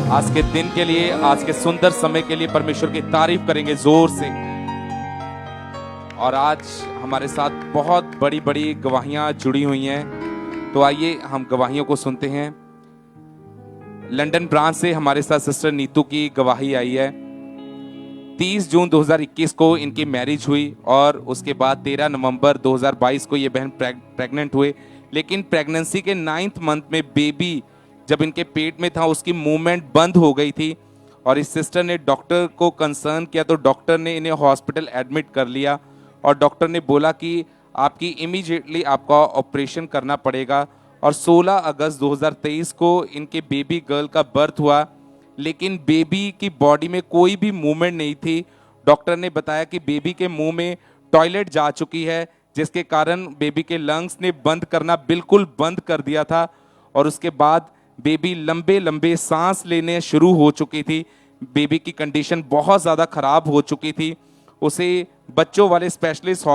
आज के दिन के लिए, आज के सुंदर समय के लिए परमेश्वर की तारीफ करेंगे जोर से। और आज हमारे साथ बहुत बड़ी बड़ी गवाहियां जुड़ी हुई हैं, तो आइए हम गवाहियों को सुनते हैं। लंदन ब्रांच से हमारे साथ सिस्टर नीतू की गवाही आई है। 30 जून 2021 को इनकी मैरिज हुई और उसके बाद 13 नवंबर 2022 को ये बहन प्रेग्नेंट हुए। लेकिन प्रेगनेंसी के 9th मंथ में बेबी जब इनके पेट में था उसकी मूवमेंट बंद हो गई थी और इस सिस्टर ने डॉक्टर को कंसर्न किया, तो डॉक्टर ने इन्हें हॉस्पिटल एडमिट कर लिया और डॉक्टर ने बोला कि आपकी इमीडिएटली आपका ऑपरेशन करना पड़ेगा। और 16 अगस्त 2023 को इनके बेबी गर्ल का बर्थ हुआ, लेकिन बेबी की बॉडी में कोई भी मूवमेंट नहीं थी। डॉक्टर ने बताया कि बेबी के मुंह में टॉयलेट जा चुकी है, जिसके कारण बेबी के लंग्स ने बंद करना बिल्कुल बंद कर दिया था और उसके बाद बेबी लंबे लंबे सांस लेने शुरू हो चुकी थी। बेबी की कंडीशन बहुत ज़्यादा ख़राब हो चुकी थी। उसे बच्चों वाले स्पेशलिस्ट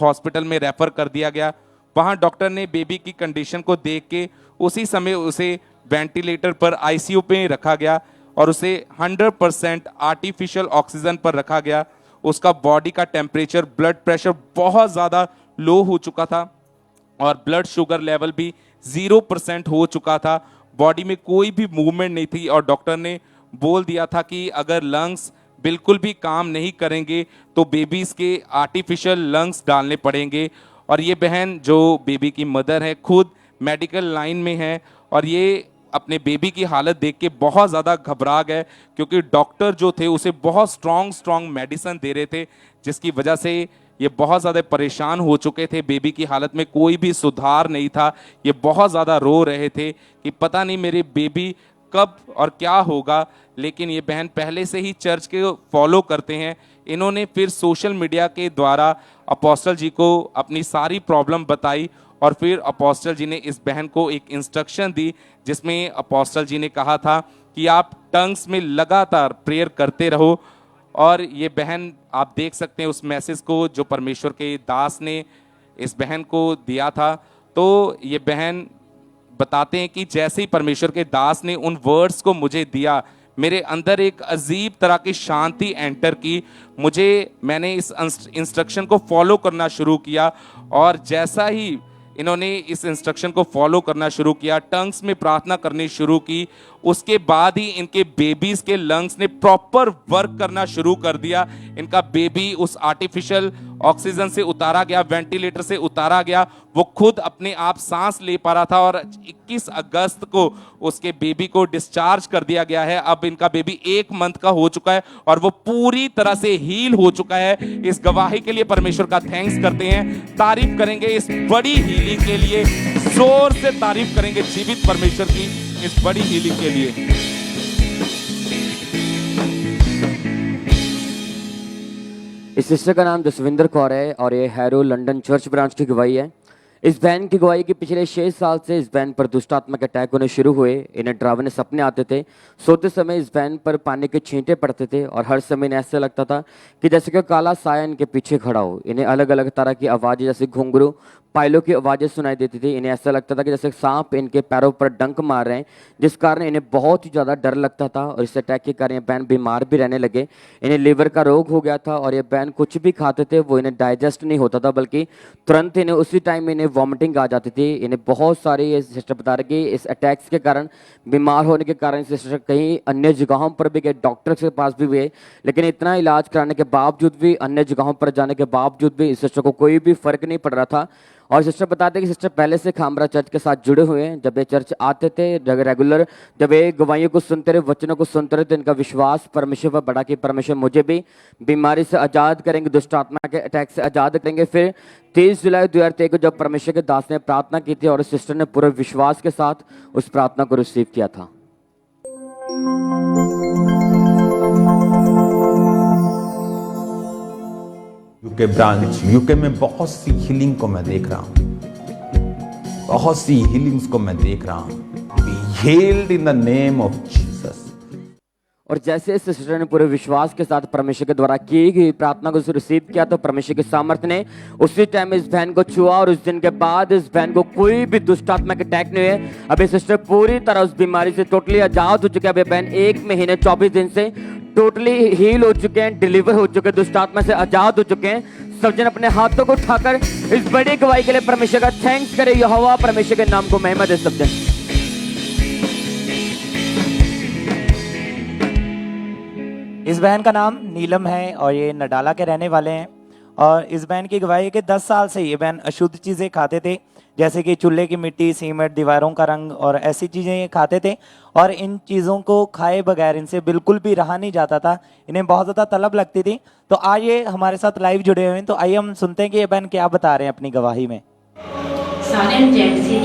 हॉस्पिटल में रेफर कर दिया गया। वहाँ डॉक्टर ने बेबी की कंडीशन को देख के उसी समय उसे वेंटिलेटर पर आईसीयू पे रखा गया और उसे 100% आर्टिफिशियल ऑक्सीजन पर रखा गया। उसका बॉडी का टेम्परेचर, ब्लड प्रेशर बहुत ज़्यादा लो हो चुका था और ब्लड शुगर लेवल भी 0% हो चुका था। बॉडी में कोई भी मूवमेंट नहीं थी और डॉक्टर ने बोल दिया था कि अगर लंग्स बिल्कुल भी काम नहीं करेंगे तो बेबीज़ के आर्टिफिशियल लंग्स डालने पड़ेंगे। और ये बहन जो बेबी की मदर है खुद मेडिकल लाइन में है और ये अपने बेबी की हालत देख के बहुत ज़्यादा घबरा गए, क्योंकि डॉक्टर जो थे उसे बहुत स्ट्रॉन्ग मेडिसिन दे रहे थे, जिसकी वजह से ये बहुत ज़्यादा परेशान हो चुके थे। बेबी की हालत में कोई भी सुधार नहीं था। ये बहुत ज़्यादा रो रहे थे कि पता नहीं मेरे बेबी कब और क्या होगा। लेकिन ये बहन पहले से ही चर्च के फॉलो करते हैं। इन्होंने फिर सोशल मीडिया के द्वारा अपोस्टल जी को अपनी सारी प्रॉब्लम बताई और फिर अपोस्टल जी ने इस बहन को एक इंस्ट्रक्शन दी, जिसमें अपोस्टल जी ने कहा था कि आप टंग्स में लगातार प्रेयर करते रहो। और ये बहन, आप देख सकते हैं उस मैसेज को जो परमेश्वर के दास ने इस बहन को दिया था। तो ये बहन बताते हैं कि जैसे ही परमेश्वर के दास ने उन वर्ड्स को मुझे दिया, मेरे अंदर एक अजीब तरह की शांति एंटर की। मैंने इस इंस्ट्रक्शन को फॉलो करना शुरू किया और जैसा ही इन्होंने इस इंस्ट्रक्शन को फॉलो करना शुरू किया, टंग्स में प्रार्थना करनी शुरू की, उसके बाद ही इनके बेबीज के लंग्स ने प्रॉपर वर्क करना शुरू कर दिया। इनका बेबी उस आर्टिफिशियल ऑक्सीजन से उतारा गया, वेंटिलेटर से उतारा गया, वो खुद अपने आप सांस ले पा रहा था और 21 अगस्त को उसके बेबी को डिस्चार्ज कर दिया गया है। अब इनका बेबी 1 मंथ का हो चुका है और वो पूरी तरह से हील हो चुका है। इस गवाही के लिए परमेश्वर का थैंक्स करते हैं, तारीफ करेंगे इस बड़ी हीलिंग के लिए, जोर से तारीफ करेंगे जीवित परमेश्वर की इस बड़ी हीलिंग के लिए। इस सिस्टर का नाम जसविंदर कौर है और ये हैरो लंदन चर्च ब्रांच की गवाही है। इस बहन की गवाही कि पिछले 6 साल से इस बहन पर दुष्ट आत्मा के अटैक होने शुरू हुए। इन्हें डरावने सपने आते थे, सोते समय इस बहन पर पानी के छींटे पड़ते थे और हर समय इन्हें ऐसा लगता था कि जैसे कि काला साया इनके पीछे खड़ा हो। इन्हें अलग अलग तरह की आवाज़ें जैसे घुंघरू, पायलों की आवाज़ें सुनाई देती थी। इन्हें ऐसा लगता था कि जैसे सांप इनके पैरों पर डंक मार रहे हैं, जिस कारण इन्हें बहुत ही ज़्यादा डर लगता था और इस अटैक के कारण ये बहन बीमार भी रहने लगे। इन्हें लीवर का रोग हो गया था और ये बहन कुछ भी खाते थे वो इन्हें डाइजेस्ट नहीं होता था, बल्कि तुरंत इन्हें उसी टाइम इन्हें वॉमिटिंग आ जाती थी। इन्हें बहुत सारे ये सिस्टर बता रहे कि इस अटैक्स के कारण, बीमार होने के कारण सिस्टर कहीं अन्य जगहों पर भी गए, डॉक्टर के पास भी गए, लेकिन इतना इलाज कराने के बावजूद भी, अन्य जगहों पर जाने के बावजूद भी इस सिस्टर को कोई भी फर्क नहीं पड़ रहा था। और सिस्टर बताते हैं कि सिस्टर पहले से खामरा चर्च के साथ जुड़े हुए हैं। जब ये चर्च आते थे रेगुलर, जब ये गवाहियों को सुनते रहे, वचनों को सुनते रहे, तो इनका विश्वास परमेश्वर पर बढ़ा कि परमेश्वर मुझे भी बीमारी से आज़ाद करेंगे, दुष्ट आत्मा के अटैक से आज़ाद करेंगे। फिर 30 जुलाई 2023 को जब परमेश्वर के दास ने प्रार्थना की थी और सिस्टर ने पूरे विश्वास के साथ उस प्रार्थना को रिसीव किया था। यूके ब्रांच, यूके में बहुत सी हीलिंग को मैं देख रहा हूं, बहुत सी हीलिंग्स को मैं देख रहा हूं। Be healed in the name of Jesus. और जैसे इस सिस्टर ने पूरे विश्वास के साथ परमेश्वर के द्वारा की गई प्रार्थना को रिसीव किया तो परमेश्वर के सामर्थ्य ने उसी टाइम इस बहन को छुआ और उस दिन के बाद इस बहन को कोई भी दुष्ट आत्मा के अटैक नहीं हुए। अब ये सिस्टर पूरी तरह उस बीमारी से टोटली आजाद हो चुके हैं। अब ये बहन 1 महीने 24 दिन से टोटली हील हो चुके हैं, डिलीवर हो चुके हैं, दुष्ट आत्मा से आजाद हो चुके हैं। सब जन अपने हाथों को उठाकर इस बड़ी गवाही के लिए परमेश्वर का थैंक्स करे। यहोवा परमेश्वर के नाम को महिमा दे। सब जन इस बहन का नाम नीलम है और ये नडाला के रहने वाले हैं। और इस बहन की गवाही है कि 10 साल से ये बहन अशुद्ध चीज़ें खाते थे, जैसे कि चूल्हे की मिट्टी, सीमेंट, दीवारों का रंग और ऐसी चीज़ें ये खाते थे। और इन चीज़ों को खाए बगैर इनसे बिल्कुल भी रहा नहीं जाता था, इन्हें बहुत ज़्यादा तलब लगती थी। तो आज ये हमारे साथ लाइव जुड़े हुए हैं, तो आइए हम सुनते हैं कि ये बहन क्या बता रहे हैं अपनी गवाही में। सारे जैन जी,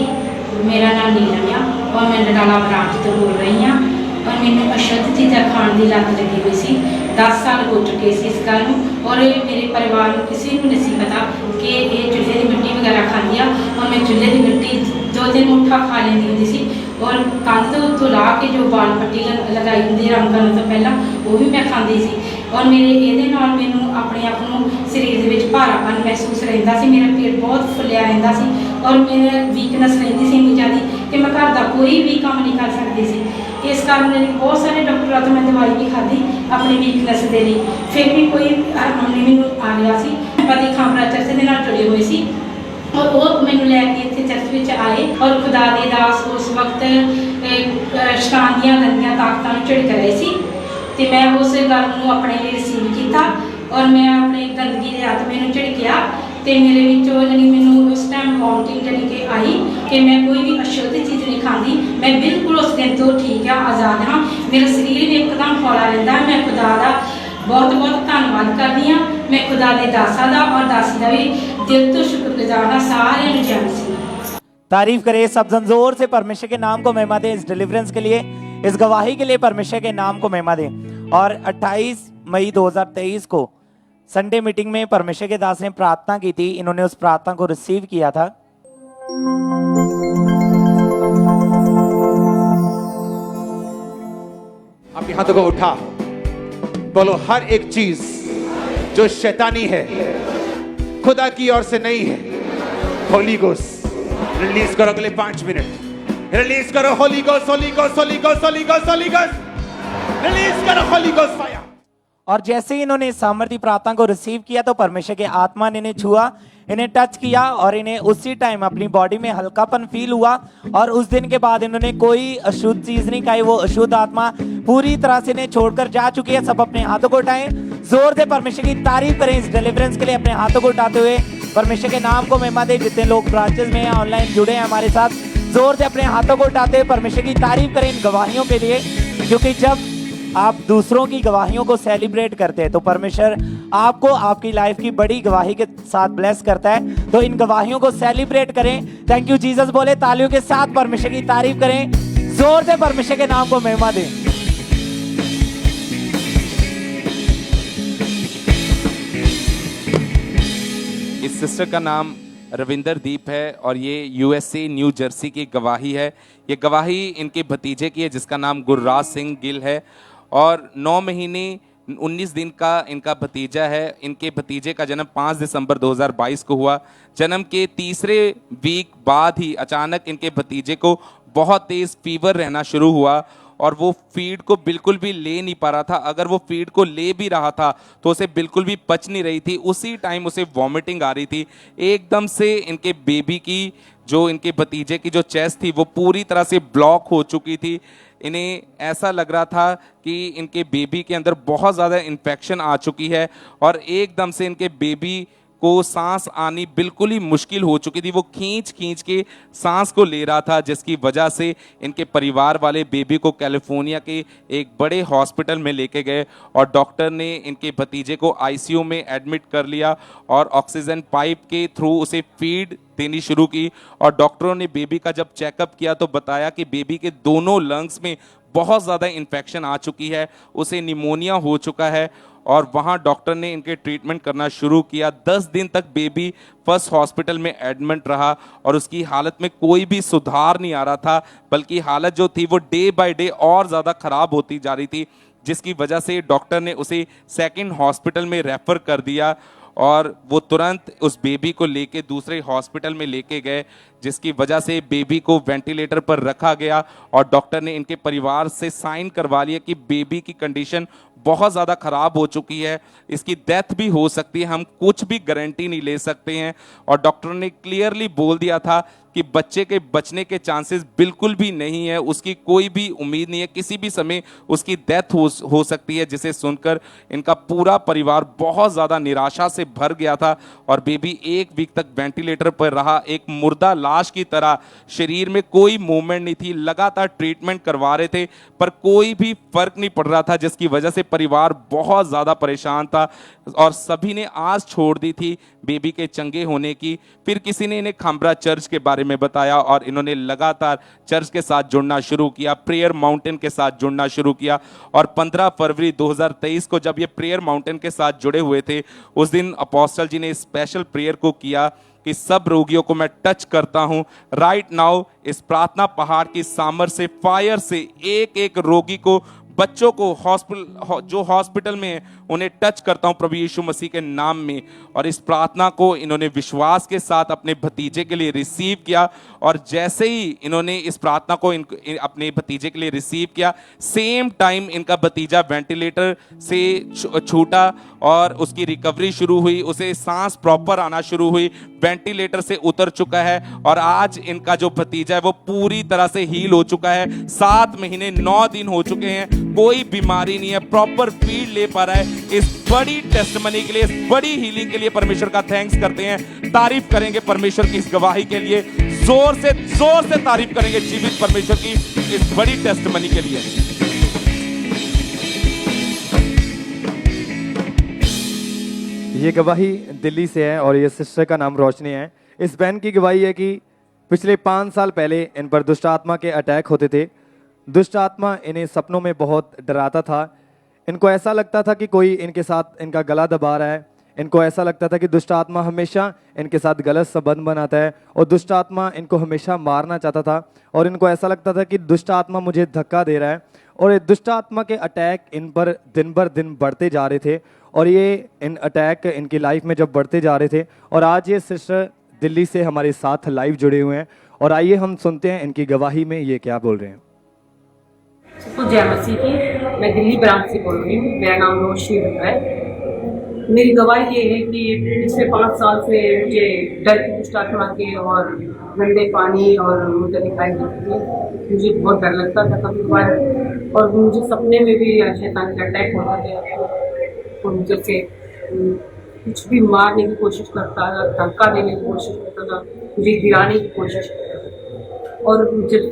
मेरा नाम नीलम है और मैं नडाला ब्रांच तो बोल रही हूँ। और मैंने अशुद्ध चीज़ा खाने की लत लगी हुई सी, 10 साल हो चुके सी इस गल और मेरे परिवार में किसी को नहीं पता कि ये चूल्हे की मिट्टी वगैरह खाती है। और मैं चूल्हे की मिट्टी 2-3 मुठा खा लेंदी होंदी सी और कंध उत्तों ला के जो बाल पट्टी लगाई होंगी रंग करने तो पहला वो भी मैं खाती सी। और मेरे ये मैनू अपने आप को शरीर के भारापन महसूस रहा, मेरा पेट बहुत फुलिया रहा और मेरे वीकनेस रही सी इन्नी ज़्यादा कि मैं घर का कोई भी काम नहीं कर सकती सी। इस कारण मेरे बहुत सारे डॉक्टरों तो मैं दवाई भी खाधी अपनी वीकनेस के लिए, फिर भी कोई हारमोन नहीं मैनू आ रहा सी। पति खामरा चर्च के नाल जुड़े हुए सी और वो मैनू लैके इतने चर्च में आए और खुदा दी दास उस वक्त शैतान दियां गंदियां ताकतां झिड़क रहे सी। तो मैं उस गल को अपने लिए रिसीव किया और मैं अपने गंदगी के आत्मे में झिड़किया तो मेरे विचों यानी मैनू उस टाइम वॉमिटिंग यानी कि आई कि मैं कोई भी अशुद्ध चीज़ नहीं खाती। मैं बिल्कुल उस दिन तो ठीक है, आज़ाद हाँ। मेरा शरीर भी एकदम हौला रहता है। मैं खुदा का बहुत बहुत धन्यवाद करती हाँ। मैं खुदा के दासा का और दासी का भी दिल तो शुक्रगुजार हाँ। सारे जैन सी तारीफ करे सब जन जोर से परमेश्वर के नाम को महिमा दे। इस डिलीवरेंस के लिए, इस गवाही के लिए परमेश्वर के नाम को महिमा दे। और 28 मई 2023 को संडे मीटिंग में परमेश्वर के दास ने प्रार्थना की थी, इन्होंने उस प्रार्थना को रिसीव किया था। अपने हाथों को उठा, बोलो हर एक चीज जो शैतानी है, खुदा की ओर से नहीं है, होली गोस्ट रिलीज करो। अगले 5 मिनट रिलीज करो। Holi ghost, Holi ghost, Holi ghost, Holi ghost, Holi ghost, release करो होली गोस्ट फायर। और जैसे ही इन्होंने सामर्थ्य प्रार्थना को रिसीव किया तो परमेश्वर के आत्मा ने इन्हें छुआ, इन्हें टच किया और इन्हें उसी टाइम अपनी बॉडी में हल्कापन फील हुआ। और उस दिन के बाद इन्होंने कोई अशुद्ध चीज नहीं खाई। वो अशुद्ध आत्मा पूरी तरह से इन्हें छोड़कर जा चुकी है। सब अपने हाथों को उठाएं, जोर से परमेश्वर की तारीफ करें। इस डिलीवरेंस के लिए अपने हाथों को उठाते हुए परमेश्वर के नाम को महिमा दे। जितने लोग ब्रांचेस में ऑनलाइन जुड़े हैं हमारे साथ, जोर से अपने हाथों को उठाते हुए परमेश्वर की तारीफ करें इन गवाहियों के लिए। क्योंकि जब आप दूसरों की गवाहियों को सेलिब्रेट करते हैं तो परमेश्वर आपको आपकी लाइफ की बड़ी गवाही के साथ ब्लेस करता है। तो इन गवाहियों को सेलिब्रेट करें। थैंक यू जीसस बोले, तालियों के साथ परमेश्वर की तारीफ करें, जोर से परमेश्वर के नाम को महिमा दें। इस सिस्टर का नाम रविंदर दीप है और ये यूएसए न्यू जर्सी की गवाही है। ये गवाही इनके भतीजे की है जिसका नाम गुरराज सिंह गिल है और 9 महीने 19 दिन का इनका भतीजा है। इनके भतीजे का जन्म 5 दिसंबर 2022 को हुआ। जन्म के तीसरे वीक बाद ही अचानक इनके भतीजे को बहुत तेज फीवर रहना शुरू हुआ और वो फीड को बिल्कुल भी ले नहीं पा रहा था। अगर वो फीड को ले भी रहा था तो उसे बिल्कुल भी पच नहीं रही थी। उसी टाइम उसे वॉमिटिंग आ रही थी। एकदम से इनके बेबी की, जो इनके भतीजे की जो चेस्ट थी वो पूरी तरह से ब्लॉक हो चुकी थी। इन्हें ऐसा लग रहा था कि इनके बेबी के अंदर बहुत ज़्यादा इन्फेक्शन आ चुकी है और एकदम से इनके बेबी को सांस आनी बिल्कुल ही मुश्किल हो चुकी थी। वो खींच खींच के सांस को ले रहा था, जिसकी वजह से इनके परिवार वाले बेबी को कैलिफोर्निया के एक बड़े हॉस्पिटल में लेके गए और डॉक्टर ने इनके भतीजे को आईसीयू में एडमिट कर लिया और ऑक्सीजन पाइप के थ्रू उसे फीड देनी शुरू की। और डॉक्टरों ने बेबी का जब चेकअप किया तो बताया कि बेबी के दोनों लंग्स में बहुत ज़्यादा इन्फेक्शन आ चुकी है, उसे निमोनिया हो चुका है और वहाँ डॉक्टर ने इनके ट्रीटमेंट करना शुरू किया। 10 दिन तक बेबी फर्स्ट हॉस्पिटल में एडमिट रहा और उसकी हालत में कोई भी सुधार नहीं आ रहा था, बल्कि हालत जो थी वो डे बाय डे और ज़्यादा ख़राब होती जा रही थी। जिसकी वजह से डॉक्टर ने उसे सेकंड हॉस्पिटल में रेफर कर दिया और वो तुरंत उस बेबी को लेके दूसरे हॉस्पिटल में लेके गए, जिसकी वजह से बेबी को वेंटिलेटर पर रखा गया और डॉक्टर ने इनके परिवार से साइन करवा लिया कि बेबी की कंडीशन बहुत ज़्यादा ख़राब हो चुकी है, इसकी डेथ भी हो सकती है, हम कुछ भी गारंटी नहीं ले सकते हैं। और डॉक्टर ने क्लियरली बोल दिया था कि बच्चे के बचने के चांसेस बिल्कुल भी नहीं है, उसकी कोई भी उम्मीद नहीं है, किसी भी समय उसकी डेथ हो सकती है, जिसे सुनकर इनका पूरा परिवार बहुत ज़्यादा निराशा से भर गया था और बेबी 1 वीक तक वेंटिलेटर पर रहा, एक मुर्दा लाश की तरह, शरीर में कोई मूवमेंट नहीं थी, लगातार ट्रीटमेंट करवा रहे थे पर कोई भी फर्क नहीं पड़ रहा था, जिसकी वजह से परिवार बहुत ज़्यादा परेशान था और सभी ने आस छोड़ दी थी बेबी के चंगे होने की। फिर किसी ने इन्हें खामरा चर्च के बारे में बताया और इन्होंने लगातार चर्च के साथ जुड़ना शुरू किया, प्रेयर माउंटेन के साथ जुड़ना शुरू किया और 15 फरवरी 2023 को जब ये प्रेयर माउंटेन के साथ जुड़े हुए थे, उस दिन अपोस्टल जी ने स्पेशल प्रेयर को किया कि सब रोगियों को मैं टच करता हूं राइट नाउ। इस प्रार्थना पहाड़ की सामर से, फायर से एक एक रोगी को, बच्चों को जो हॉस्पिटल में है उन्हें टच करता हूं प्रभु यीशु मसीह के नाम में। और इस प्रार्थना को इन्होंने विश्वास के साथ अपने भतीजे के लिए रिसीव किया और जैसे ही इन्होंने इस प्रार्थना को अपने भतीजे के लिए रिसीव किया, सेम टाइम इनका भतीजा वेंटिलेटर से छूटा और उसकी रिकवरी शुरू हुई, उसे सांस प्रॉपर आना शुरू हुई, वेंटिलेटर से उतर चुका है और आज इनका जो भतीजा है वो पूरी तरह से हील हो चुका है। 7 महीने 9 दिन हो चुके हैं, कोई बीमारी नहीं है, प्रॉपर फीड ले पा रहा है। इस बड़ी टेस्टमनी के लिए, इस बड़ी हीलिंग के लिए परमेश्वर का थैंक्स करते हैं, तारीफ करेंगे परमेश्वर की इस गवाही के लिए, जोर से तारीफ करेंगे जीवित परमेश्वर की इस बड़ी टेस्टमनी के लिए। ये गवाही दिल्ली से है और ये सिस्टर का नाम रोशनी है। इस बहन की गवाही है कि पिछले 5 साल पहले इन पर दुष्ट आत्मा के अटैक होते थे। दुष्ट आत्मा इन्हें सपनों में बहुत डराता था। इनको ऐसा लगता था कि कोई इनके साथ इनका गला दबा रहा है। इनको ऐसा लगता था कि दुष्ट आत्मा हमेशा इनके साथ गलत संबंध बनाता है और दुष्ट आत्मा इनको हमेशा मारना चाहता था और इनको ऐसा लगता था कि दुष्ट आत्मा मुझे धक्का दे रहा है। और ये दुष्ट आत्मा के अटैक इन पर दिन बर दिन बढ़ते जा रहे थे और ये इन अटैक इनकी लाइफ में जब बढ़ते जा रहे थे और आज ये सिस्टर दिल्ली से हमारे साथ लाइव जुड़े हुए हैं और आइए हम सुनते हैं इनकी गवाही में ये क्या बोल रहे हैं। तो जय मसीह की, मैं दिल्ली ब्रांच से बोल रही हूँ। मेरा नाम रोशनी है। मेरी गवाही ये है कि पिछले 5 साल से मुझे डर की दुष्ट आत्मा के और गंदे पानी और मुझे दिखाई देती है। मुझे बहुत डर लगता था कभी कभार और मुझे सपने में भी शैतान का अटैक होता था और मुझे से कुछ भी मारने की कोशिश करता था, धक्का देने की कोशिश करता था, मुझे गिराने की कोशिश करता था। और जब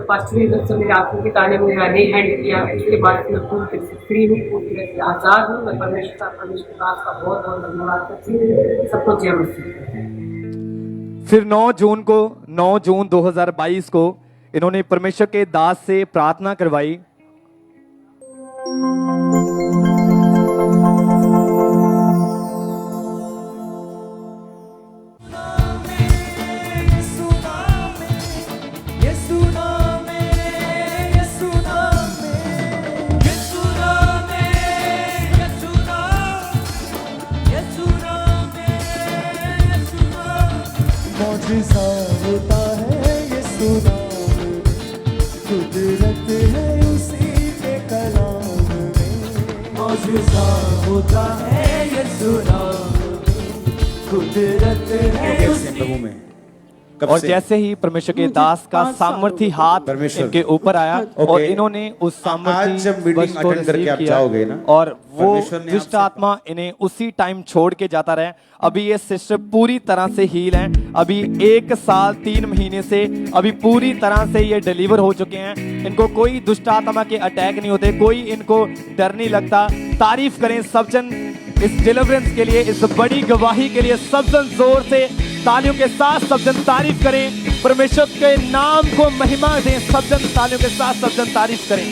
पास्टरी से मेरे आंखों के ताने में मैंने हैंड किया, उसके बाद मैं पूरी तरह से फ्री हूँ, पूरी तरह से आज़ाद हूँ। मैं परमेश्वर का बहुत बहुत धन्यवाद करती हूँ। सबको जय मसीह। फिर 9 जून 2022 को इन्होंने परमेश्वर के दास से प्रार्थना करवाई। मौजूदा होता है ये सुनाम, कुदरत है उसी के कलाम में। मौजूदा होता है ये सुनाम, कुदरत है उसी में। और जैसे ही परमेश्वर के दास का सामर्थी हाथ इनके ऊपर आया और इन्होंने उस सामर्थी बस को रिसीव किया और वो दुष्ट आत्मा इन्हें उसी टाइम छोड़ के जाता रहा। अभी ये सिस्टर पूरी तरह से हील हैं। अभी 1 साल 3 महीने से अभी पूरी तरह से ये डिलीवर हो चुके हैं। इनको कोई दुष्ट आत्मा के अटैक नहीं होते, कोई इनको डर नहीं लगता। तारीफ करें सब जन इस डिलीवरेंस के लिए, इस बड़ी गवाही के लिए। सब जन जोर से तालियों के साथ सब जन तारीफ करें, परमेश्वर के नाम को महिमा दें। सब जन तालियों के साथ सब जन तारीफ करें।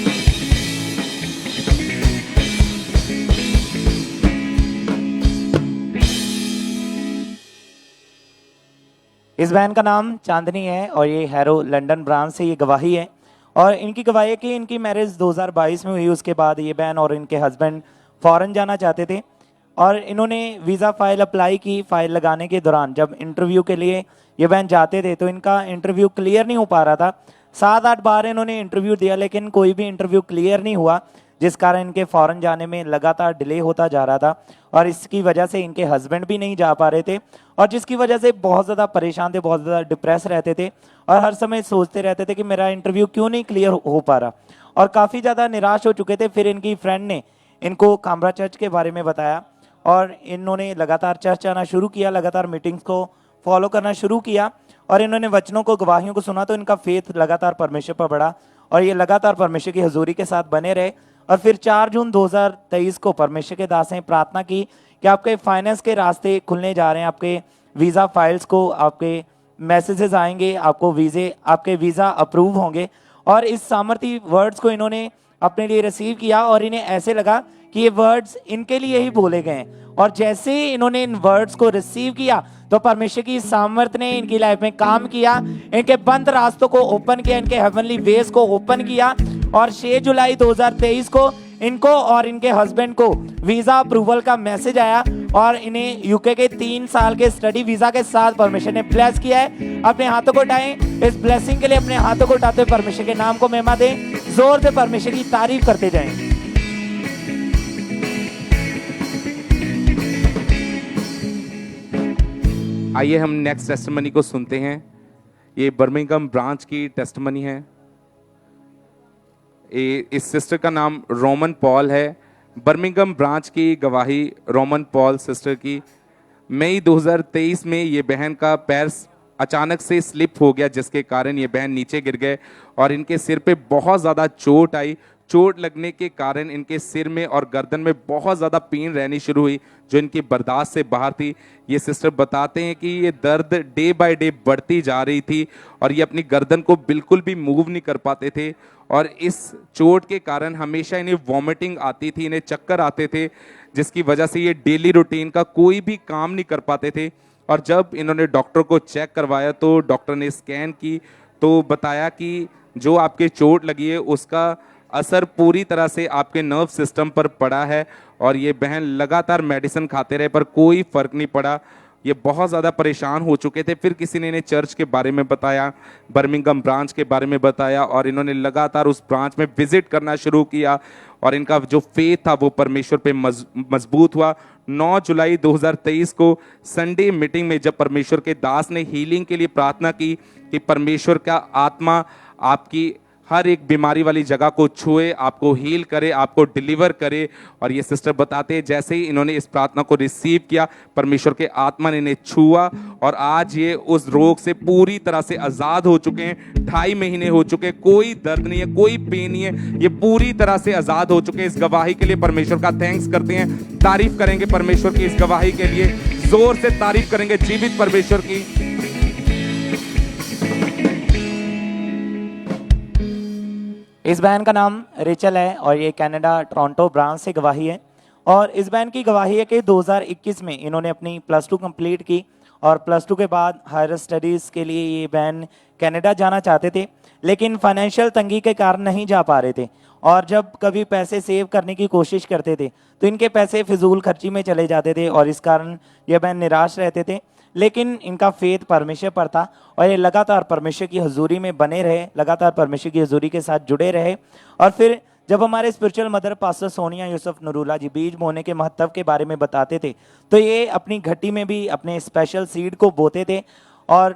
इस बहन का नाम चांदनी है और ये हैरो लंदन ब्रांच से ये गवाही है। और इनकी गवाही है कि इनकी मैरिज 2022 में हुई। उसके बाद ये बहन और इनके हस्बैंड फॉरेन जाना चाहते थे और इन्होंने वीज़ा फाइल अप्लाई की। फाइल लगाने के दौरान जब इंटरव्यू के लिए ये बहन जाते थे तो इनका इंटरव्यू क्लियर नहीं हो पा रहा था। 7-8 बार इन्होंने इंटरव्यू दिया लेकिन कोई भी इंटरव्यू क्लियर नहीं हुआ, जिस कारण इनके फॉरेन जाने में लगातार डिले होता जा रहा था और इसकी वजह से इनके हस्बैंड भी नहीं जा पा रहे थे और जिसकी वजह से बहुत ज़्यादा परेशान थे, बहुत ज़्यादा डिप्रेस रहते थे और हर समय सोचते रहते थे कि मेरा इंटरव्यू क्यों नहीं क्लियर हो पा रहा और काफ़ी ज़्यादा निराश हो चुके थे। फिर इनकी फ्रेंड ने इनको कामरा चर्च के बारे में बताया और इन्होंने लगातार चर्च आना शुरू किया, लगातार मीटिंग्स को फॉलो करना शुरू किया और इन्होंने वचनों को, गवाहियों को सुना तो इनका फेथ लगातार परमेश्वर पर बढ़ा और ये लगातार परमेश्वर की हजूरी के साथ बने रहे। और फिर 4 जून 2023 को परमेश्वर के दास ने प्रार्थना की कि आपके फाइनेंस के रास्ते खुलने जा रहे हैं, आपके वीज़ा फाइल्स को, आपके मैसेजेस आएंगे, आपके वीज़ा अप्रूव होंगे। और इस सामर्थी वर्ड्स को इन्होंने अपने लिए रिसीव किया और इन्हें ऐसे लगा कि ये वर्ड्स इनके लिए ही बोले गए और जैसे ही इन्होंने इन वर्ड्स को रिसीव किया तो परमेश्वर की सामर्थ ने इनकी लाइफ में काम किया, इनके बंद रास्तों को ओपन किया, इनके हेवनली वेज को ओपन किया और 6 जुलाई 2023 को इनको और इनके हस्बैंड को वीज़ा अप्रूवल का मैसेज आया और इन्हें यूके के 3 साल के स्टडी वीज़ा के साथ परमेश्वर ने ब्लेस किया है। अपने हाथों को उठाएं, इस ब्लेसिंग के लिए अपने हाथों को उठाते हुए परमेश्वर के नाम को महिमा दें, जोर से परमेश्वर की तारीफ करते जाएं। आइए हम नेक्स्ट टेस्टिमनी को सुनते हैं। ये बर्मिंघम ब्रांच की टेस्टिमनी है। इस सिस्टर का नाम रोमन पॉल है। बर्मिंघम ब्रांच की गवाही रोमन पॉल सिस्टर की। मई 2023 में ये बहन का पैर अचानक से स्लिप हो गया, जिसके कारण ये बहन नीचे गिर गए और इनके सिर पे बहुत ज़्यादा चोट आई। चोट लगने के कारण इनके सिर में और गर्दन में बहुत ज़्यादा पेन रहनी शुरू हुई, जो इनकी बर्दाश्त से बाहर थी। ये सिस्टर बताते हैं कि ये दर्द डे बाय डे बढ़ती जा रही थी और ये अपनी गर्दन को बिल्कुल भी मूव नहीं कर पाते थे और इस चोट के कारण हमेशा इन्हें वॉमिटिंग आती थी, इन्हें चक्कर आते थे, जिसकी वजह से ये डेली रूटीन का कोई भी काम नहीं कर पाते थे। और जब इन्होंने डॉक्टर को चेक करवाया तो डॉक्टर ने स्कैन की तो बताया कि जो आपके चोट लगी है उसका असर पूरी तरह से आपके नर्व सिस्टम पर पड़ा है और ये बहन लगातार मेडिसिन खाते रहे पर कोई फ़र्क नहीं पड़ा। ये बहुत ज़्यादा परेशान हो चुके थे। फिर किसी ने इन्हें चर्च के बारे में बताया, बर्मिंघम ब्रांच के बारे में बताया और इन्होंने लगातार उस ब्रांच में विजिट करना शुरू किया और इनका जो फेथ था वो परमेश्वर पे मजबूत हुआ। 9 जुलाई 2023 को संडे मीटिंग में जब परमेश्वर के दास ने हीलिंग के लिए प्रार्थना की कि परमेश्वर का आत्मा आपकी हर एक बीमारी वाली जगह को छुए, आपको हील करे, आपको डिलीवर करे। और ये सिस्टर बताते हैं जैसे ही इन्होंने इस प्रार्थना को रिसीव किया, परमेश्वर के आत्मा ने इन्हें छुआ और आज ये उस रोग से पूरी तरह से आज़ाद हो चुके हैं। 2.5 महीने हो चुके, कोई दर्द नहीं है, कोई पेन नहीं है, ये पूरी तरह से आज़ाद हो चुके हैं। इस गवाही के लिए परमेश्वर का थैंक्स करते हैं, तारीफ करेंगे परमेश्वर की इस गवाही के लिए, जोर से तारीफ करेंगे जीवित परमेश्वर की। इस बहन का नाम रिचल है और ये कनाडा टोरंटो ब्रांच से गवाही है और इस बहन की गवाही है कि 2021 में इन्होंने अपनी +2 कंप्लीट की और +2 के बाद हायर स्टडीज़ के लिए ये बहन कनाडा जाना चाहते थे लेकिन फाइनेंशियल तंगी के कारण नहीं जा पा रहे थे और जब कभी पैसे सेव करने की कोशिश करते थे तो इनके पैसे फिजूल खर्ची में चले जाते थे और इस कारण ये बहन निराश रहते थे। लेकिन इनका फेथ परमेश्वर पर था और ये लगातार परमेश्वर की हजूरी में बने रहे, लगातार परमेश्वर की हजूरी के साथ जुड़े रहे। और फिर जब हमारे spiritual mother pastor Sonia Yusuf Noorullah ji बीज बोने के महत्व के बारे में बताते थे तो ये अपनी घटी में भी अपने स्पेशल सीड को बोते थे और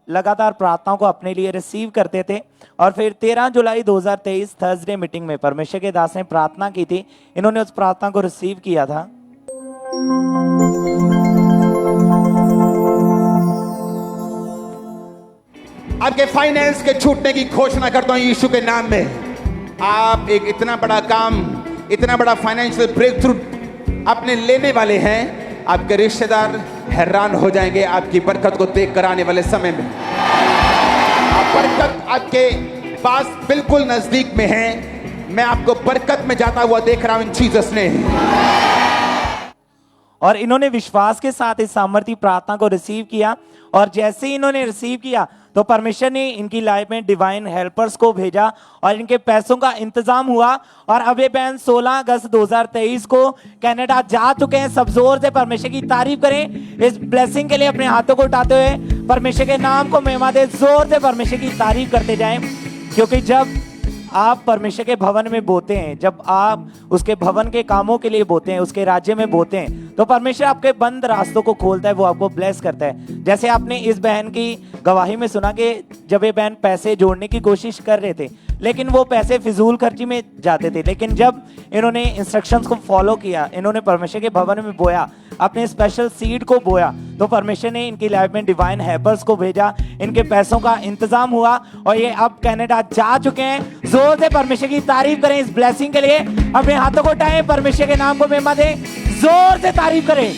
लगातार प्रार्थनाओं को अपने लिए रिसीव करते थे। और फिर 13 जुलाई 2023 थर्सडे मीटिंग में परमेश्वर के दास ने प्रार्थना की थी, इन्होंने उस प्रार्थना को रिसीव किया था। आपके फाइनेंस के छूटने की घोषणा करता हूं यीशु के नाम में। आप एक इतना बड़ा काम, इतना बड़ा फाइनेंशियल ब्रेक थ्रू अपने लेने वाले हैं, आपके रिश्तेदार हैरान हो जाएंगे आपकी बरकत को देख कर आने वाले समय में। बरकत आपके पास बिल्कुल नजदीक में है। मैं आपको बरकत में जाता हुआ देख रहा हूं इन जीसस ने। और इन्होंने विश्वास के साथ इस सामर्थी प्रार्थना को रिसीव किया और जैसे ही इन्होंने रिसीव किया तो परमेश्वर ने इनकी लाइफ में डिवाइन हेल्पर्स को भेजा और इनके पैसों का इंतजाम हुआ और अब ये बहन 16 अगस्त 2023 को कनाडा जा चुके हैं। सब जोर से परमेश्वर की तारीफ करें इस ब्लेसिंग के लिए, अपने हाथों को उठाते हुए परमेश्वर के नाम को महिमा दे, जोर से परमेश्वर की तारीफ करते जाएं। क्योंकि जब आप परमेश्वर के भवन में बोते हैं, जब आप उसके भवन के कामों के लिए बोते हैं, उसके राज्य में बोते हैं, तो परमेश्वर आपके बंद रास्तों को खोलता है, वो आपको ब्लेस करता है। जैसे आपने इस बहन की गवाही में सुना कि जब ये बहन पैसे जोड़ने की कोशिश कर रहे थे, लेकिन वो पैसे फिजूल खर्ची में जाते थे, लेकिन जब इन्होंने इंस्ट्रक्शंस को फॉलो किया, इन्होंने परमेश्वर के भवन में बोया, अपने स्पेशल सीड को बोया, तो परमेश्वर ने इनकी लाइफ में डिवाइन हेल्पर्स को भेजा, इनके पैसों का इंतजाम हुआ और ये अब कनाडा जा चुके हैं। जोर से परमेश्वर की तारीफ करें इस ब्लेसिंग के लिए, अपने हाथों को उठाएं, परमेश्वर के नाम को महिमा दें, जोर से तारीफ करें।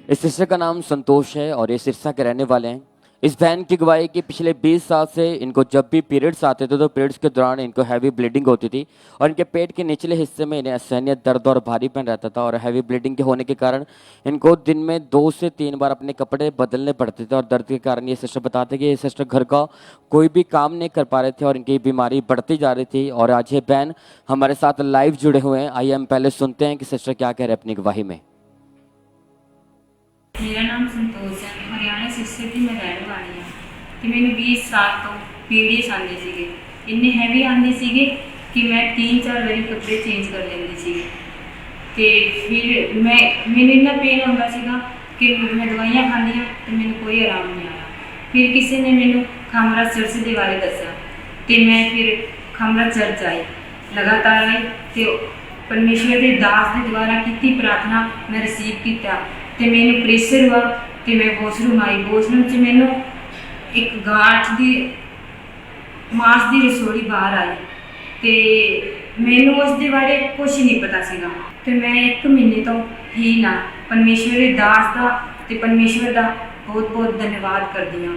इस सिस्टर का नाम संतोष है और ये सिरसा के रहने वाले हैं। इस बहन की गवाही कि पिछले 20 साल से इनको जब भी पीरियड्स आते थे तो पीरियड्स के दौरान इनको हैवी ब्लीडिंग होती थी और इनके पेट के निचले हिस्से में इन्हें असहनीय दर्द और भारीपन रहता था और हैवी ब्लीडिंग के होने के कारण इनको दिन में 2 से 3 बार अपने कपड़े बदलने पड़ते थे और दर्द के कारण ये सिस्टर बताते कि ये सिस्टर घर का कोई भी काम नहीं कर पा रहे थे और इनकी बीमारी बढ़ती जा रही थी। और आज ये बहन हमारे साथ लाइव जुड़े हुए हैं। आइए हम पहले सुनते हैं कि सिस्टर क्या कह रहे हैं अपनी गवाही में। मेरा नाम संतोष है, हरियाणा सिरसे की मैं रहने वाली हाँ। कि मैंने 20 साल तो पीरियड्स आते सीगे, इन्ने हैवी आते सीगे कि मैं 3-4 बारी कपड़े चेंज कर लेंदी सीगी। ते फिर मैंने इन्ना पेन होंदा सीगा कि मैं दवाइयां खांदी तो मैंने कोई आराम नहीं आया। फिर किसी ने मैंने खामरा चर्च के बारे दसा तो मैं फिर खामरा चर्च आई, लगातार आई तो परमेश्वर के दास के द्वारा की प्रार्थना मैं रिसीव किया तो मैंने प्रेशर हुआ तो मैं वॉशरूम आई। वॉशरूम से मैंने एक गांठ दी मांस दी रसोड़ी बाहर आई तो मैंने उसके बारे कुछ नहीं पता सीगा। तो मैं 1 महीने तो ही ना परमेश्वर के दास का तो परमेश्वर का बहुत बहुत धन्यवाद कर दिया।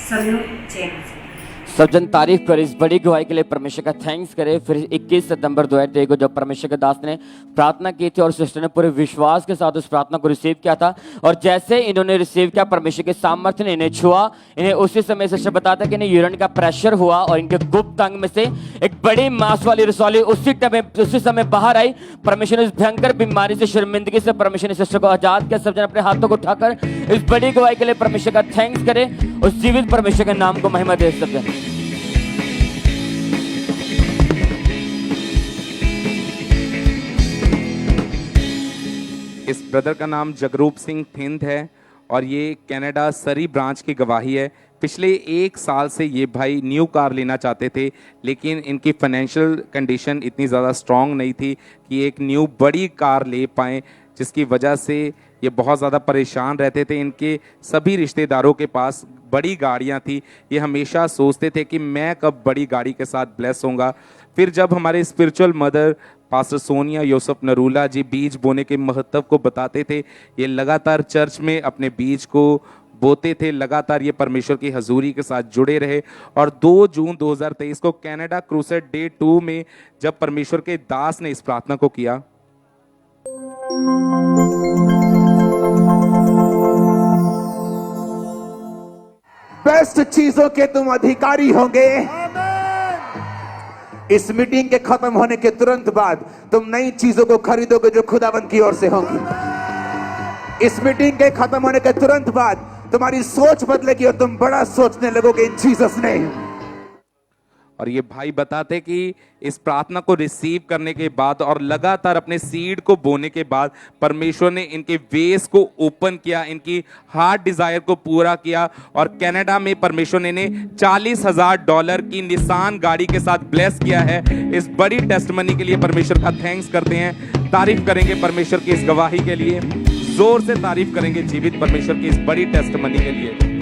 सबनों जय मसीह। सब जन तारीफ करे इस बड़ी गवाही के लिए, परमेश्वर का थैंक्स करे। फिर 21 सितंबर 2023 को जब परमेश्वर के दास ने प्रार्थना की थी और सिस्टर ने पूरे विश्वास के साथ उस प्रार्थना को रिसीव किया था और जैसे इन्होंने रिसीव किया परमेश्वर के सामर्थ्य ने इन्हें छुआ। इन्हें उसी समय सिस्टर बताता कि इन्हें यूरिन का प्रेशर हुआ और इनके गुप्त अंग में से एक बड़ी मांस वाली रसौली उसी समय बाहर आई। परमेश्वर ने इस भयंकर बीमारी से, शर्मिंदगी से परमेश्वर ने सिस्टर को आजाद किया। सब जन अपने हाथों को उठाकर इस बड़ी गवाही के लिए परमेश्वर का थैंक्स करे, उस जीवित परमेश्वर के नाम को महिमा दे। सब जन इस ब्रदर का नाम जगरूप सिंह थिंद है और ये कनाडा सरी ब्रांच की गवाही है। पिछले 1 साल से ये भाई न्यू कार लेना चाहते थे, लेकिन इनकी फाइनेंशियल कंडीशन इतनी ज़्यादा स्ट्रांग नहीं थी कि एक न्यू बड़ी कार ले पाएँ, जिसकी वजह से ये बहुत ज़्यादा परेशान रहते थे। इनके सभी रिश्तेदारों के पास बड़ी गाड़ियाँ थी, ये हमेशा सोचते थे कि मैं कब बड़ी गाड़ी के साथ ब्लेस होऊंगा। फिर जब हमारे spiritual mother pastor Sonia Yosef Narula ji बीज बोने के महत्व को बताते थे, ये लगातार चर्च में अपने बीज को बोते थे, लगातार ये परमेश्वर की हजूरी के साथ जुड़े रहे। और 2 जून 2023 को कनाडा क्रूसेड डे 2 में जब परमेश्वर के दास ने इस प्रार्थना को किया, बेस्ट चीजों के तुम अधिकारी होंगे। इस मीटिंग के खत्म होने के तुरंत बाद तुम नई चीजों को खरीदोगे जो खुदावंद की ओर से होंगी। इस मीटिंग के खत्म होने के तुरंत बाद तुम्हारी सोच बदलेगी और तुम बड़ा सोचने लगोगे इन जीसस नेम। और ये भाई बताते कि इस प्रार्थना को रिसीव करने के बाद और लगातार अपने सीड को बोने के बाद परमेश्वर ने इनके वेस को ओपन किया, इनकी हार्ट डिजायर को पूरा किया और कनाडा में परमेश्वर ने इन्हें $40,000 की निसान गाड़ी के साथ ब्लेस किया है। इस बड़ी टेस्टमनी के लिए परमेश्वर का थैंक्स करते हैं, तारीफ करेंगे परमेश्वर की इस गवाही के लिए, जोर से तारीफ करेंगे जीवित परमेश्वर की इस बड़ी टेस्टमनी के लिए।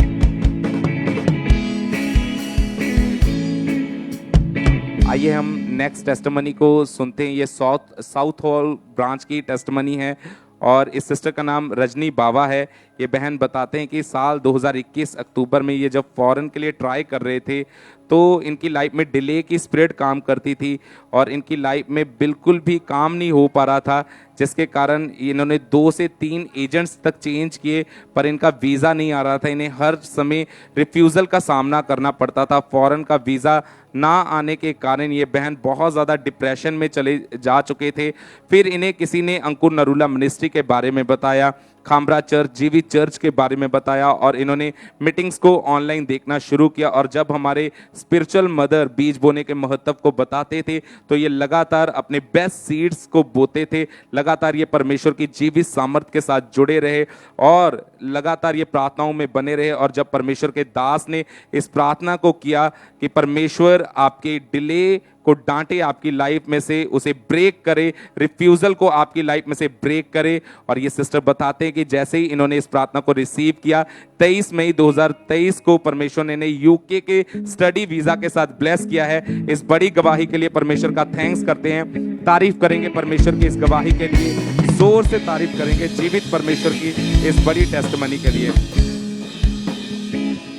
आइए हम नेक्स्ट टेस्टमनी को सुनते हैं। ये साउथ हॉल ब्रांच की टेस्टमनी है और इस सिस्टर का नाम रजनी बावा है। ये बहन बताते हैं कि साल 2021 अक्टूबर में ये जब फॉरेन के लिए ट्राई कर रहे थे तो इनकी लाइफ में डिले की स्पिरिट काम करती थी और इनकी लाइफ में बिल्कुल भी काम नहीं हो पा रहा था, जिसके कारण इन्होंने 2 से 3 एजेंट्स तक चेंज किए पर इनका वीज़ा नहीं आ रहा था। इन्हें हर समय रिफ्यूज़ल का सामना करना पड़ता था। फॉरेन का वीज़ा ना आने के कारण ये बहन बहुत ज़्यादा डिप्रेशन में चले जा चुके थे। फिर इन्हें किसी ने अंकुर नरूला मिनिस्ट्री के बारे में बताया, खामरा चर्च, जीवित चर्च के बारे में बताया और इन्होंने मीटिंग्स को ऑनलाइन देखना शुरू किया। और जब हमारे स्पिरिचुअल मदर बीज बोने के महत्व को बताते थे तो ये लगातार अपने बेस्ट सीड्स को बोते थे, लगातार ये परमेश्वर की जीवित सामर्थ के साथ जुड़े रहे और लगातार ये प्रार्थनाओं में बने रहे। और जब परमेश्वर के दास ने इस प्रार्थना को किया कि परमेश्वर आपके डिले को डांटे, आपकी लाइफ में से उसे ब्रेक करे, रिफ्यूजल को आपकी लाइफ में से ब्रेक करे। और ये सिस्टर बताते हैं कि जैसे ही इन्होंने इस प्रार्थना को रिसीव किया 23 मई 2023 को परमेश्वर ने यूके के स्टडी वीजा के साथ ब्लेस किया है। इस बड़ी गवाही के लिए परमेश्वर का थैंक्स करते हैं, तारीफ करेंगे परमेश्वर की इस गवाही के लिए, जोर से तारीफ करेंगे जीवित परमेश्वर की इस बड़ी टेस्टमनी के लिए।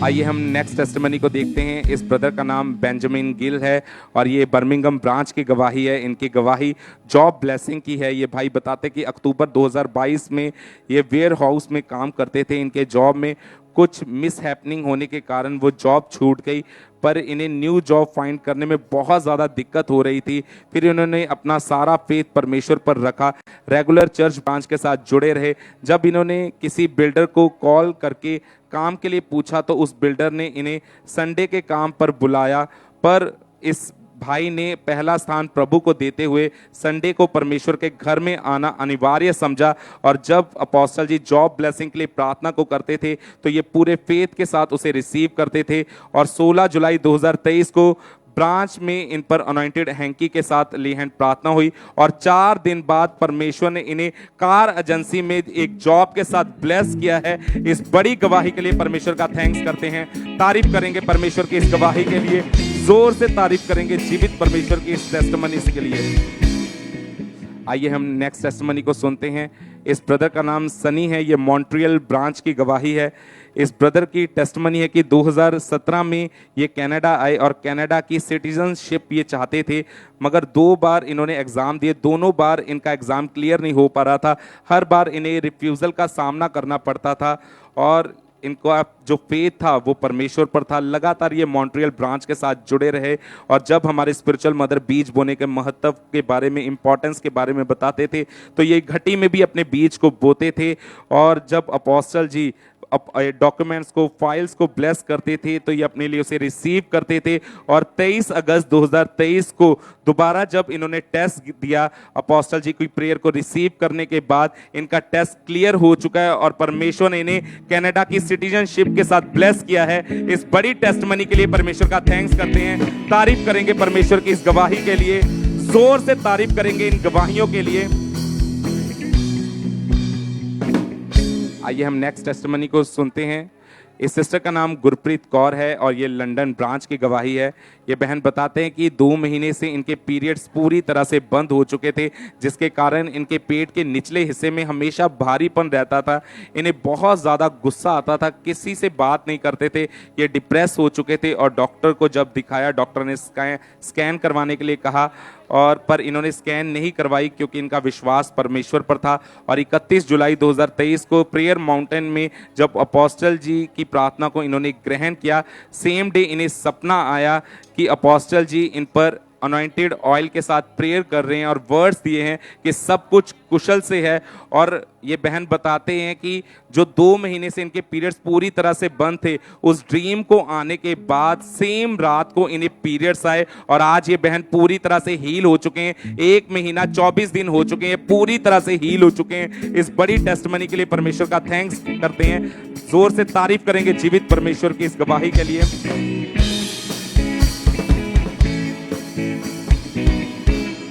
आइए हम नेक्स्ट टेस्टिमनी को देखते हैं। इस ब्रदर का नाम बेंजामिन गिल है और ये बर्मिंघम ब्रांच की गवाही है। इनकी गवाही जॉब ब्लेसिंग की है। ये भाई बताते कि अक्टूबर 2022 में ये वेयर हाउस में काम करते थे। इनके जॉब में कुछ मिस हैपनिंग होने के कारण वो जॉब छूट गई, पर इन्हें न्यू जॉब फाइंड करने में बहुत ज़्यादा दिक्कत हो रही थी। फिर इन्होंने अपना सारा फेथ परमेश्वर पर रखा, रेगुलर चर्च ब्रांच के साथ जुड़े रहे। जब इन्होंने किसी बिल्डर को कॉल करके काम के लिए पूछा तो उस बिल्डर ने इन्हें संडे के काम पर बुलाया, पर इस भाई ने पहला स्थान प्रभु को देते हुए संडे को परमेश्वर के घर में आना अनिवार्य समझा। और जब अपोस्टल जी जॉब ब्लेसिंग के लिए प्रार्थना को करते थे तो ये पूरे फेथ के साथ उसे रिसीव करते थे। और 16 जुलाई 2023 को ब्रांच में इन पर अनॉइंटेड हैंकी के साथ ली हैंड प्रार्थना हुई और 4 दिन बाद परमेश्वर ने इन्हें कार एजेंसी में एक जॉब के साथ ब्लेस किया है। इस बड़ी गवाही के लिए परमेश्वर का थैंक्स करते हैं, तारीफ करेंगे परमेश्वर की इस गवाही के लिए, जोर से तारीफ करेंगे जीवित परमेश्वर की इस टेस्टिमनी के लिए। आइए हम नेक्स्ट टेस्टिमनी को सुनते हैं। इस ब्रदर का नाम सनी है, ये मॉन्ट्रियल ब्रांच की गवाही है। इस ब्रदर की टेस्टिमनी है कि 2017 में ये कनाडा आए और कनाडा की सिटीजनशिप ये चाहते थे, मगर 2 बार इन्होंने एग्ज़ाम दिए, दोनों बार इनका एग्ज़ाम क्लियर नहीं हो पा रहा था। हर बार इन्हें रिफ्यूज़ल का सामना करना पड़ता था और इनका जो फेथ था वो परमेश्वर पर था। लगातार ये मॉन्ट्रियल ब्रांच के साथ जुड़े रहे और जब हमारे स्पिरिचुअल मदर बीज बोने के महत्व के बारे में, इंपॉर्टेंस के बारे में बताते थे तो ये घटी में भी अपने बीज को बोते थे। और जब अपोस्टल जी डॉक्यूमेंट्स को, फाइल्स को ब्लेस करते थे तो ये अपने लिए उसे रिसीव करते थे। और 23 अगस्त 2023 को दोबारा जब इन्होंने टेस्ट दिया अपोस्टल जी की प्रेयर को रिसीव करने के बाद, इनका टेस्ट क्लियर हो चुका है और परमेश्वर ने इन्हें कनाडा की सिटीजनशिप के साथ ब्लेस किया है। इस बड़ी टेस्टमनी के लिए परमेश्वर का थैंक्स करते हैं, तारीफ करेंगे परमेश्वर की इस गवाही के लिए, जोर से तारीफ करेंगे इन गवाहियों के लिए। आइए हम नेक्स्ट टेस्टिमनी को सुनते हैं। इस सिस्टर का नाम गुरप्रीत कौर है और ये लंदन ब्रांच की गवाही है। ये बहन बताते हैं कि 2 महीने से इनके पीरियड्स पूरी तरह से बंद हो चुके थे, जिसके कारण इनके पेट के निचले हिस्से में हमेशा भारीपन रहता था। इन्हें बहुत ज़्यादा गुस्सा आता था, किसी से बात नहीं करते थे, ये डिप्रेस हो चुके थे। और डॉक्टर को जब दिखाया, डॉक्टर ने स्कैन करवाने के लिए कहा और पर इन्होंने स्कैन नहीं करवाई क्योंकि इनका विश्वास परमेश्वर पर था। और 31 जुलाई 2023 को प्रेयर माउंटेन में जब अपोस्टल जी की प्रार्थना को इन्होंने ग्रहण किया, सेम डे इन्हें सपना आया कि अपोस्टल जी इन पर अनॉइंटेड ऑयल के साथ प्रेयर कर रहे हैं और वर्ड्स दिए हैं कि सब कुछ कुशल से है। और ये बहन बताते हैं कि जो 2 महीने से इनके पीरियड्स पूरी तरह से बंद थे, उस ड्रीम को आने के बाद सेम रात को इन्हें पीरियड्स आए और आज ये बहन पूरी तरह से हील हो चुके हैं। 1 महीना 24 दिन हो चुके हैं, पूरी तरह से हील हो चुके हैं। इस बड़ी टेस्टमनी के लिए परमेश्वर का थैंक्स करते हैं, जोर से तारीफ करेंगे जीवित परमेश्वर की इस गवाही के लिए।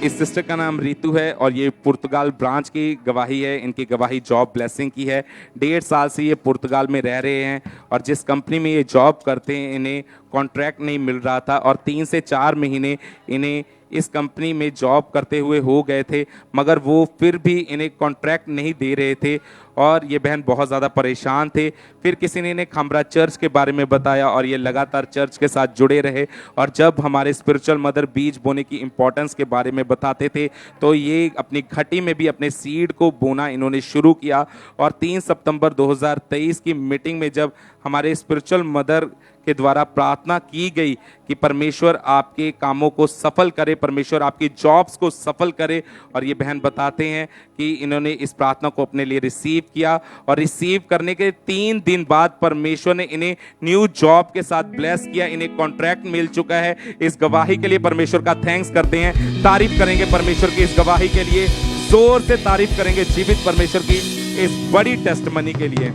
इस सिस्टर का नाम रीतू है और ये पुर्तगाल ब्रांच की गवाही है। इनकी गवाही जॉब ब्लेसिंग की है। 1.5 साल से ये पुर्तगाल में रह रहे हैं और जिस कंपनी में ये जॉब करते हैं इन्हें कॉन्ट्रैक्ट नहीं मिल रहा था और 3 से 4 महीने इन्हें इस कंपनी में जॉब करते हुए हो गए थे, मगर वो फिर भी इन्हें कॉन्ट्रैक्ट नहीं दे रहे थे। और ये बहन बहुत ज़्यादा परेशान थे। फिर किसी ने इन्हें खमरा चर्च के बारे में बताया और ये लगातार चर्च के साथ जुड़े रहे। और जब हमारे स्पिरिचुअल मदर बीज बोने की इम्पोर्टेंस के बारे में बताते थे तो ये अपनी घटी में भी अपने सीड को बोना इन्होंने शुरू किया। और 3 सितंबर 2023 की मीटिंग में जब हमारे स्पिरिचुअल मदर के द्वारा प्रार्थना की गई कि परमेश्वर आपके कामों को सफल करे, परमेश्वर आपकी जॉब्स को सफल करे, और ये बहन बताते हैं कि इन्होंने इस प्रार्थना को अपने लिए रिसीव किया और रिसीव करने के 3 दिन बाद परमेश्वर ने इन्हें न्यू जॉब के साथ ब्लेस किया, इन्हें कॉन्ट्रैक्ट मिल चुका है। इस गवाही के लिए परमेश्वर का थैंक्स करते हैं, तारीफ करेंगे परमेश्वर की इस गवाही के लिए, जोर से तारीफ करेंगे जीवित परमेश्वर की इस बड़ी टेस्टमनी के लिए।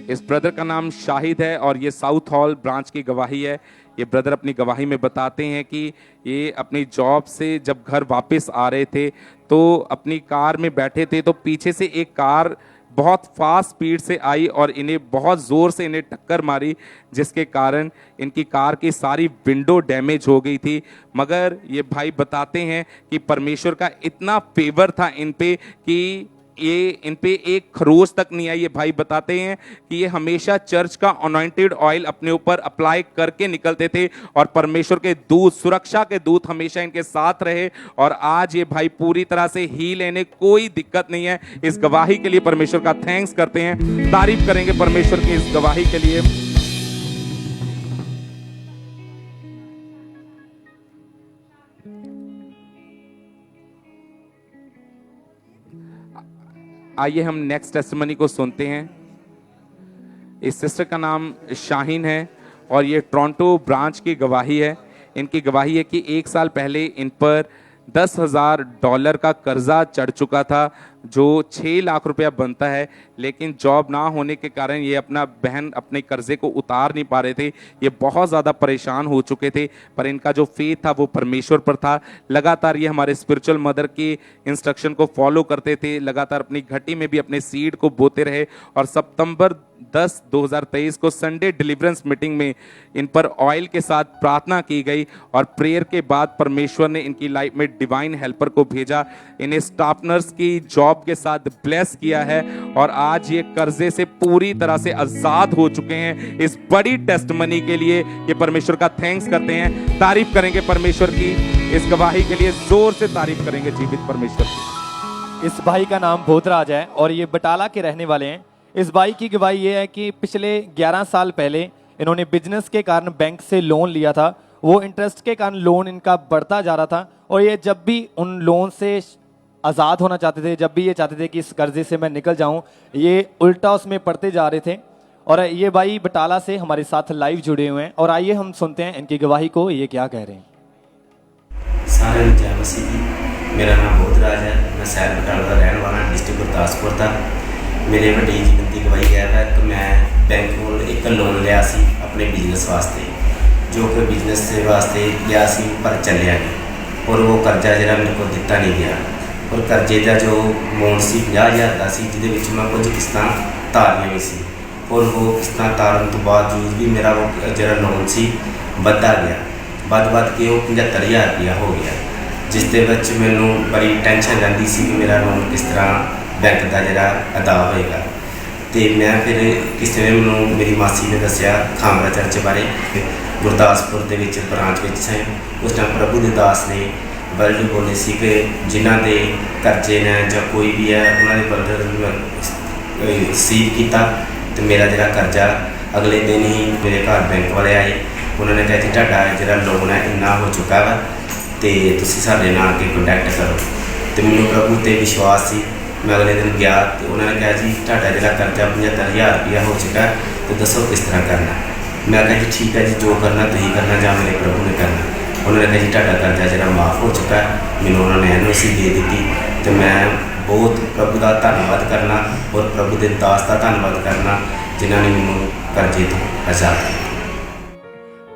इस ब्रदर का नाम शाहिद है और ये साउथ हॉल ब्रांच की गवाही है। ये ब्रदर अपनी गवाही में बताते हैं कि ये अपनी जॉब से जब घर वापस आ रहे थे तो अपनी कार में बैठे थे तो पीछे से एक कार बहुत फास्ट स्पीड से आई और इन्हें बहुत ज़ोर से इन्हें टक्कर मारी, जिसके कारण इनकी कार की सारी विंडो डैमेज हो गई थी। मगर ये भाई बताते हैं कि परमेश्वर का इतना फेवर था इन पे कि ये इन पे एक खरोच तक नहीं आई। ये भाई बताते हैं कि ये हमेशा चर्च का अनॉइंटेड ऑयल अपने ऊपर अप्लाई करके निकलते थे और परमेश्वर के दूत, सुरक्षा के दूत हमेशा इनके साथ रहे और आज ये भाई पूरी तरह से हील, इन्हें कोई दिक्कत नहीं है। इस गवाही के लिए परमेश्वर का थैंक्स करते हैं, तारीफ करेंगे परमेश्वर की इस गवाही के लिए। आइए हम नेक्स्ट टेस्टिमनी को सुनते हैं। इस सिस्टर का नाम शाहीन है और ये टोरंटो ब्रांच की गवाही है। इनकी गवाही है कि 1 साल पहले इन पर $10,000 का कर्जा चढ़ चुका था जो 6 लाख रुपया बनता है, लेकिन जॉब ना होने के कारण ये बहन अपने कर्जे को उतार नहीं पा रहे थे। ये बहुत ज़्यादा परेशान हो चुके थे, पर इनका जो फेथ था वो परमेश्वर पर था। लगातार ये हमारे स्पिरिचुअल मदर की इंस्ट्रक्शन को फॉलो करते थे, लगातार अपनी घटी में भी अपने सीड को बोते रहे और सितंबर 10, 2023 को संडे डिलीवरेंस मीटिंग में इन पर ऑयल के साथ प्रार्थना की गई और प्रेयर के बाद परमेश्वर ने इनकी लाइफ में डिवाइन हेल्पर को भेजा, इन्हें स्टाफ नर्स की जॉब के साथ ब्लेस किया है और आज ये कर्जे से पूरी तरह से आजाद हो चुके हैं। इस बड़ी टेस्टमनी के लिए ये परमेश्वर का थैंक्स करते हैं, तारीफ करेंगे परमेश्वर की इस गवाही के लिए, जोर से तारीफ करेंगे जीवित परमेश्वर की। इस भाई का नाम भोतराज है और ये बटाला के रहने वाले हैं। इस भाई की गवाही ये है कि पिछले 11 साल पहले इन्होंने बिजनेस के कारण बैंक से लोन लिया था। वो इंटरेस्ट के कारण लोन इनका बढ़ता जा रहा था और ये जब भी उन लोन से आज़ाद होना चाहते थे, जब भी ये चाहते थे कि इस कर्जे से मैं निकल जाऊं, ये उल्टा उसमें पड़ते जा रहे थे। और ये भाई बटाला से हमारे साथ लाइव जुड़े हुए हैं और आइए हम सुनते हैं इनकी गवाही को, ये क्या कह रहे हैं। सारे जय मसीह की। मेरा नाम भोतराज है, मैं शहर बटाला का रहने वाला, डिस्ट्रिक्ट गुरदासपुर का। मेरे ਵੱਡੀ जीवन की गवाही है कि मैं बैंक को एक लोन लिया सी अपने बिजनेस वास्ते, जो कि बिजनेस से वास्ते लिया सी पर चलिया नहीं और वो कर्जा जरा मेरे को दिता नहीं गया और कर्जे का जो अमाउंट सी 50,000 का सी, जिहदे विच मैं कुछ किस्तां तारियां भी सी और वो किस्तां तारन तो बावजूद भी मेरा वो जरा लोन सी बढ़ता गया, बद के वो 75,000 रुपया हो गया, जिस दे विच मैनूं बड़ी टेंशन रहिंदी सी कि मेरा लोन किस तरह बैंक का जरा अदा होएगा। तो मैं फिर किसी ने मैं मेरी मासी ने दसिया खामरा चर्च बारे, गुरदासपुर के ब्रांच में है। उस टाइम प्रभु के दास ने वर्ड बोले सी कि जिन्हों के कर्जे ने जो कोई भी है उन्होंने बर्डन रिसीव किया, तो मेरा जरा कर्जा अगले दिन ही मेरे घर बैंक वाले आए, उन्होंने कहा जी तुहाडा जरा लोन है इन्ना हो चुका वा तो तुसीं साडे नाल के कॉन्टैक्ट करो। तो मैनूं प्रभु ते विश्वास सी, मैं अगले दिन गया तो उन्होंने कहा जी तुहाडा जरा कर्जा 75,000 रुपया हो चुका, तो दसो किस तरह करना। मैं कहा जी ठीक है जी, जो करना तुसीं करना जां मेरे प्रभु ने करना। उन्होंने कहा जी तुहाडा कर्जा जरा माफ़ हो चुका, मैनूं उन्होंने NOC दे दी। तो मैं बहुत प्रभु का धन्यवाद करना और प्रभु के दास का धन्यवाद करना जिन्होंने मैनूं कर्जे तो आज़ाद किया।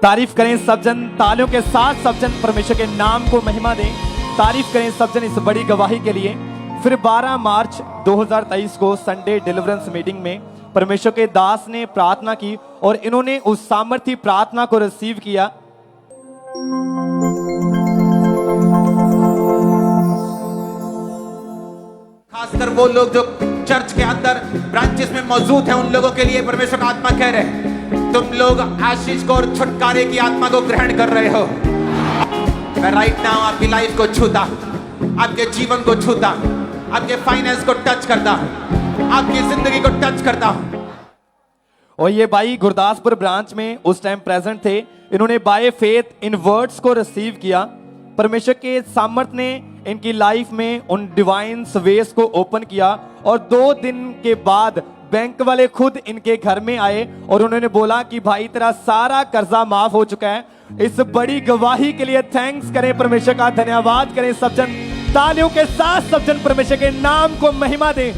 तारीफ करें सब जन, तालियों के साथ सब जन परमेश्वर के नाम को महिमा दें। तारीफ करें सब जन इस बड़ी गवाही के लिए। फिर 12 मार्च 2023 को संडे डिलीवरेंस मीटिंग में परमेश्वर के दास ने प्रार्थना की और इन्होंने उस सामर्थी प्रार्थना को रिसीव किया। खास खासकर वो लोग जो चर्च के अंदर ब्रांचेस में मौजूद हैं, उन लोगों के लिए परमेश्वर का आत्मा कह रहे हैं, तुम लोग आशीष को और छुटकारे की आत्मा को ग्रहण कर रहे हो। मैं राइट नाउ आपकी लाइफ को छूता, आपके जीवन को छूता, आपके फाइनेंस को टच करता, आपकी जिंदगी को टच करता हूं। और ये भाई गुरदासपुर ब्रांच में उस टाइम प्रेजेंट थे। इन्होंने बाय फेथ इन वर्ड्स को रिसीव किया। परमेश्वर के सामर्थ ने इनकी लाइफ में उन डिवाइन वेज को ओपन किया और 2 दिन के बाद बैंक वाले खुद इनके घर में आए और उन्होंने बोला कि भाई तेरा सारा कर्जा माफ हो चुका है। इस बड़ी गवाही के लिए थैंक्स करें, परमेश्वर का धन्यवाद करें। सब जन तालियों के साथ सब जन परमेश्वर के नाम को महिमा दें।